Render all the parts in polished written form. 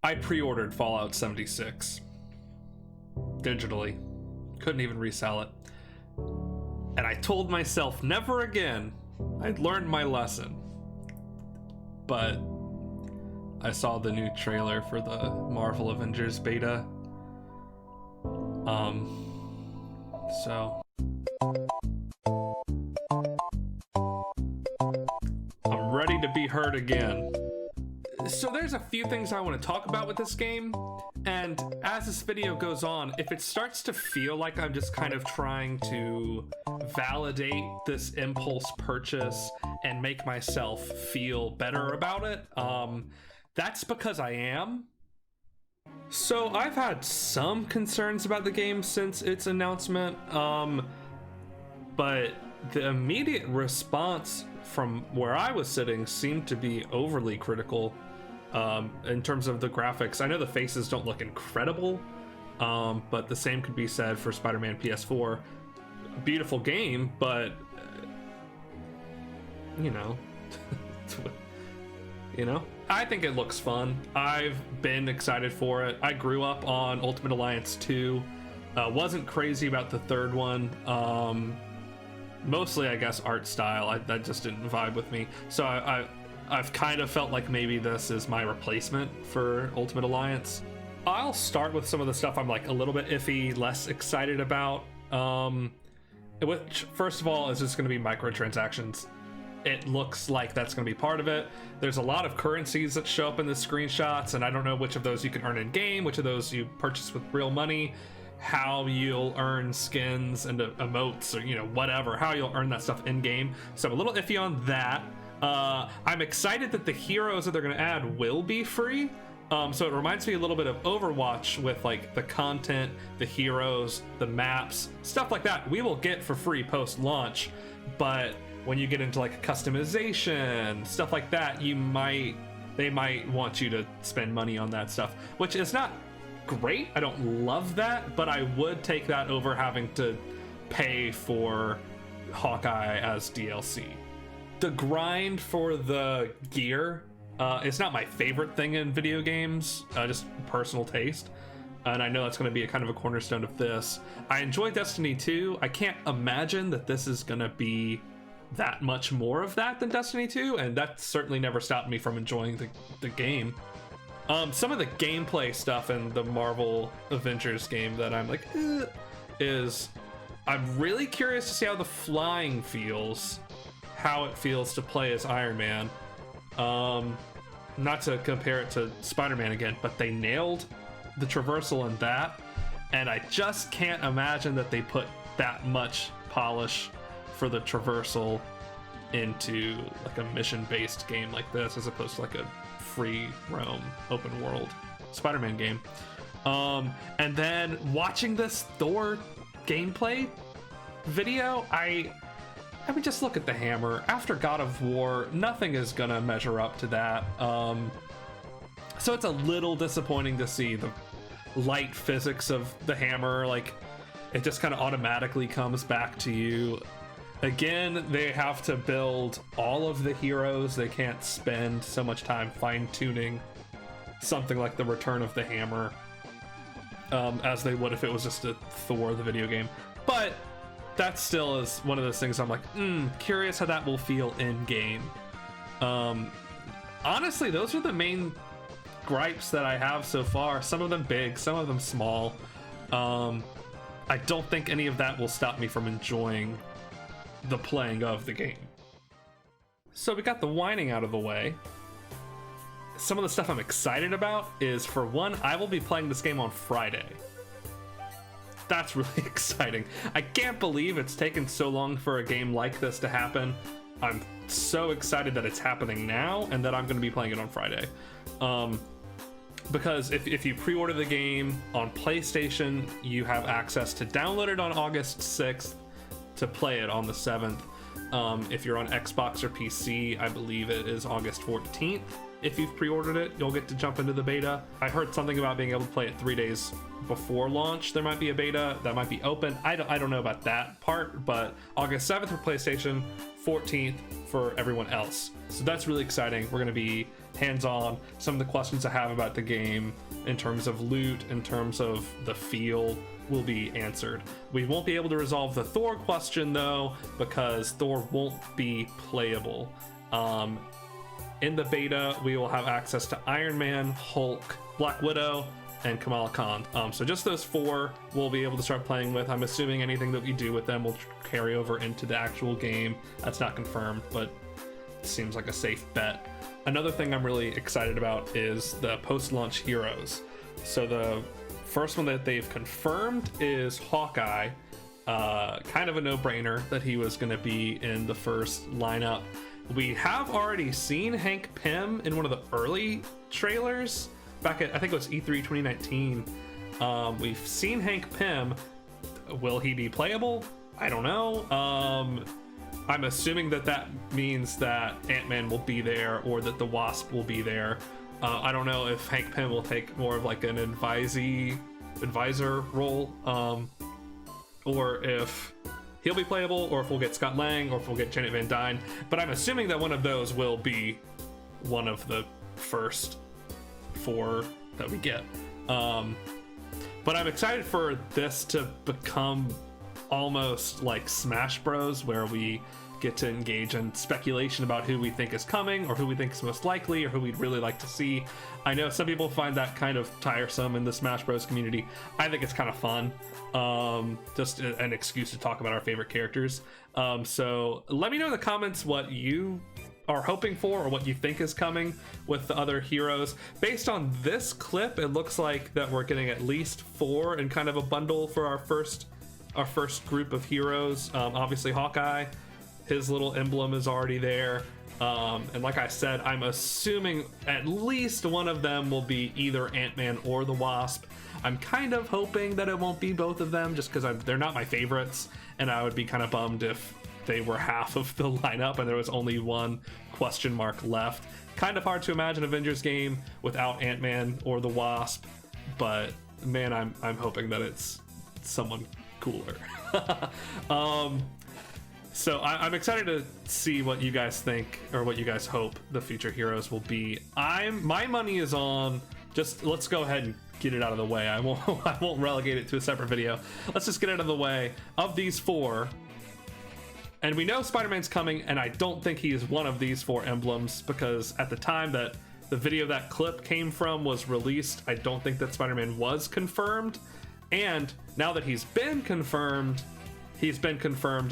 I pre-ordered Fallout 76 digitally. Couldn't even resell it. And I told myself never again. I'd learned my lesson. But I saw the new trailer for the Marvel Avengers beta. So I'm ready to be heard again. So there's a few things I want to talk about with this game, and as this video goes on, if it starts to feel like I'm just kind of trying to validate this impulse purchase and make myself feel better about it, that's because I am. So I've had some concerns about the game since its announcement, but the immediate response from where I was sitting seemed to be overly critical. In terms of the graphics, I know the faces don't look incredible, but the same could be said for Spider-Man PS4. A beautiful game, but you know, I think it looks fun. I've been excited for it. I grew up on Ultimate Alliance 2. Wasn't crazy about the third one. Mostly, I guess, art style. That just didn't vibe with me. So I've kind of felt like maybe this is my replacement for Ultimate Alliance. I'll start with some of the stuff I'm like a little bit iffy, less excited about. Which, first of all, is just going to be microtransactions. It looks like that's going to be part of it. There's a lot of currencies that show up in the screenshots, and I don't know which of those you can earn in game, which of those you purchase with real money, how you'll earn skins and emotes, or whatever, how you'll earn that stuff in game. So I'm a little iffy on that. I'm excited that the heroes that they're going to add will be free. So it reminds me a little bit of Overwatch with like the content, the heroes, the maps, stuff like that we will get for free post-launch. But when you get into like customization, stuff like that, they might want you to spend money on that stuff, which is not great. I don't love that, but I would take that over having to pay for Hawkeye as DLC. The grind for the gear is not my favorite thing in video games, just personal taste. And I know that's going to be a kind of a cornerstone of this. I enjoy Destiny 2. I can't imagine that this is going to be that much more of that than Destiny 2, and that certainly never stopped me from enjoying the game. Some of the gameplay stuff in the Marvel Avengers game that I'm like, is I'm really curious to see how the flying feels. How it feels to play as Iron Man. Not to compare it to Spider-Man again, but they nailed the traversal in that, and I just can't imagine that they put that much polish for the traversal into like a mission-based game like this, as opposed to like a free roam open world Spider-Man game. And then watching this Thor gameplay video, I mean, just look at the hammer. After God of War, nothing is gonna measure up to that. So it's a little disappointing to see the light physics of the hammer. Like, it just kind of automatically comes back to you. Again, they have to build all of the heroes. They can't spend so much time fine-tuning something like the Return of the Hammer as they would if it was just a Thor the video game. But that still is one of those things I'm like, curious how that will feel in game. Honestly, those are the main gripes that I have so far. Some of them big, some of them small. I don't think any of that will stop me from enjoying the playing of the game. So we got the whining out of the way. Some of the stuff I'm excited about is, for one, I will be playing this game on Friday. That's really exciting. I can't believe it's taken so long for a game like this to happen. I'm so excited that it's happening now and that I'm going to be playing it on Friday. Because if you pre-order the game on PlayStation, you have access to download it on August 6th, to play it on the 7th. If you're on Xbox or PC, I believe it is August 14th. If you've pre-ordered it, you'll get to jump into the beta. I heard something about being able to play it 3 days before launch. There might be a beta that might be open. I don't know about that part, but August 7th for PlayStation, 14th for everyone else. So that's really exciting. We're going to be hands-on, some of the questions I have about the game in terms of loot, in terms of the feel, will be answered. We won't be able to resolve the Thor question though, because Thor won't be playable. In the beta, we will have access to Iron Man, Hulk, Black Widow, and Kamala Khan. So just those 4 we'll be able to start playing with. I'm assuming anything that we do with them will carry over into the actual game. That's not confirmed, but it seems like a safe bet. Another thing I'm really excited about is the post-launch heroes. So the first one that they've confirmed is Hawkeye. Kind of a no-brainer that he was going to be in the first lineup. We have already seen Hank Pym in one of the early trailers back at, I think it was E3 2019. We've seen Hank Pym. Will he be playable? I don't know. I'm assuming that means that Ant-Man will be there, or that the Wasp will be there. I don't know if Hank Pym will take more of like an advisor role, or if he'll be playable, or if we'll get Scott Lang, or if we'll get Janet Van Dyne. But I'm assuming that one of those will be one of the first 4 that we get. But I'm excited for this to become almost like Smash Bros, where we get to engage in speculation about who we think is coming, or who we think is most likely, or who we'd really like to see. I know some people find that kind of tiresome in the Smash Bros community. I think it's kind of fun. Just an excuse to talk about our favorite characters. So let me know in the comments what you are hoping for, or what you think is coming with the other heroes. Based on this clip, it looks like that we're getting at least 4 in kind of a bundle for our first group of heroes. Obviously Hawkeye, his little emblem is already there. And like I said, I'm assuming at least one of them will be either Ant-Man or the Wasp. I'm kind of hoping that it won't be both of them, just because they're not my favorites, and I would be kind of bummed if they were half of the lineup and there was only one question mark left. Kind of hard to imagine an Avengers game without Ant-Man or the Wasp, but man, I'm hoping that it's someone cooler. So I'm excited to see what you guys think, or what you guys hope the future heroes will be. My money is on, just let's go ahead and get it out of the way. I won't relegate it to a separate video. Let's just get it out of the way. Of these 4, and we know Spider-Man's coming, and I don't think he is one of these 4 emblems, because at the time that the video that clip came from was released, I don't think that Spider-Man was confirmed. And now that he's been confirmed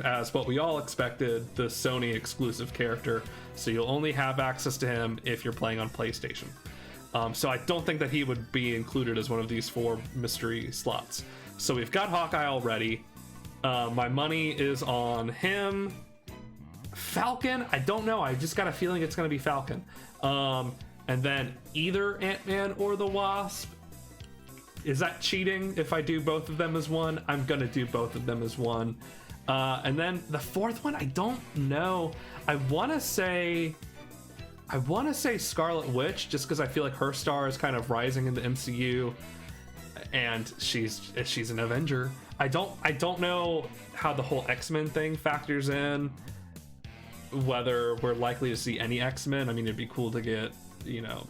as what we all expected, the Sony exclusive character. So you'll only have access to him if you're playing on PlayStation. So I don't think that he would be included as one of these 4 mystery slots. So we've got Hawkeye already. My money is on him. Falcon, I don't know. I just got a feeling it's going to be Falcon. And then either Ant-Man or the Wasp. Is that cheating if I do both of them as one? I'm gonna do both of them as one. And then the 4th one, I don't know. I wanna say Scarlet Witch, just because I feel like her star is kind of rising in the MCU, and she's an Avenger. I don't know how the whole X-Men thing factors in, whether we're likely to see any X-Men. I mean, it'd be cool to get, you know,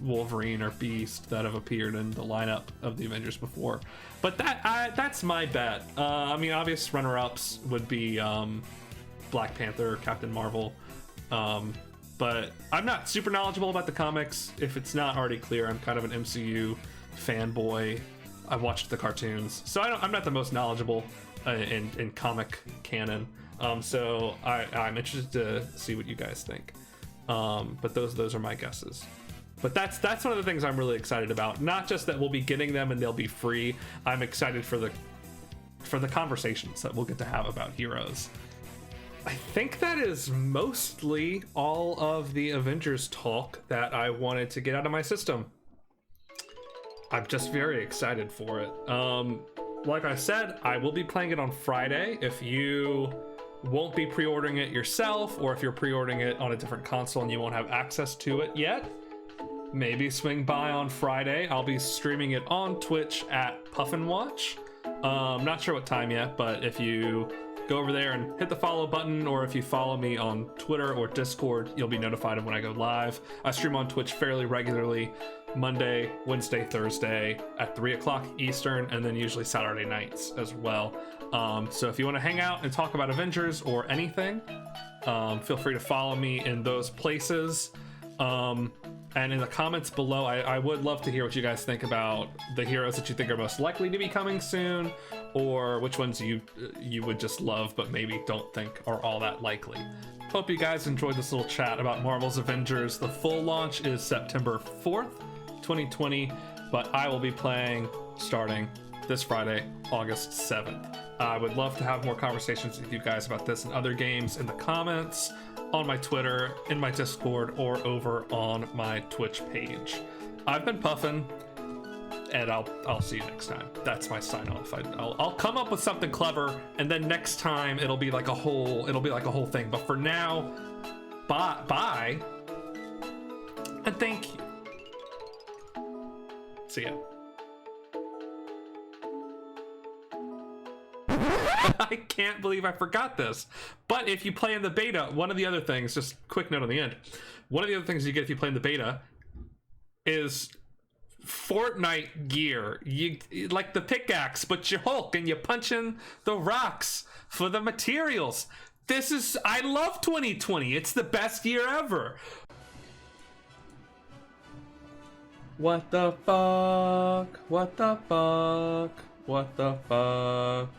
Wolverine or Beast that have appeared in the lineup of the Avengers before, but that's my bet. I mean, obvious runner-ups would be Black Panther, Captain Marvel, but I'm not super knowledgeable about the comics. If it's not already clear, I'm kind of an MCU fanboy. I watched the cartoons, so I'm not the most knowledgeable in comic canon. So I'm interested to see what you guys think. But those are my guesses. But that's one of the things I'm really excited about. Not just that we'll be getting them and they'll be free. I'm excited for the conversations that we'll get to have about heroes. I think that is mostly all of the Avengers talk that I wanted to get out of my system. I'm just very excited for it. Like I said, I will be playing it on Friday. If you won't be pre-ordering it yourself, or if you're pre-ordering it on a different console and you won't have access to it yet, maybe swing by on Friday. I'll be streaming it on Twitch at Puffin Watch. Not sure what time yet, but if you go over there and hit the follow button, or if you follow me on Twitter or Discord, you'll be notified of when I go live. I stream on Twitch fairly regularly, Monday, Wednesday, Thursday at 3 o'clock Eastern, and then usually Saturday nights as well. So if you want to hang out and talk about Avengers or anything, feel free to follow me in those places. And in the comments below, I would love to hear what you guys think about the heroes that you think are most likely to be coming soon, or which ones you would just love but maybe don't think are all that likely. Hope you guys enjoyed this little chat about Marvel's Avengers. The full launch is September 4th, 2020, but I will be playing starting this Friday, August 7th. I would love to have more conversations with you guys about this and other games in the comments, on my Twitter, in my Discord, or over on my Twitch page. I've been puffing, and I'll see you next time. That's my sign off. I'll come up with something clever, and then next time it'll be like a whole thing. But for now, bye, and thank you. See ya. I can't believe I forgot this. But if you play in the beta, one of the other things, just quick note on the end, one of the other things you get if you play in the beta is Fortnite gear. You like the pickaxe, but you Hulk and you're punching the rocks for the materials. I love 2020. It's the best year ever. What the fuck? What the fuck? What the fuck?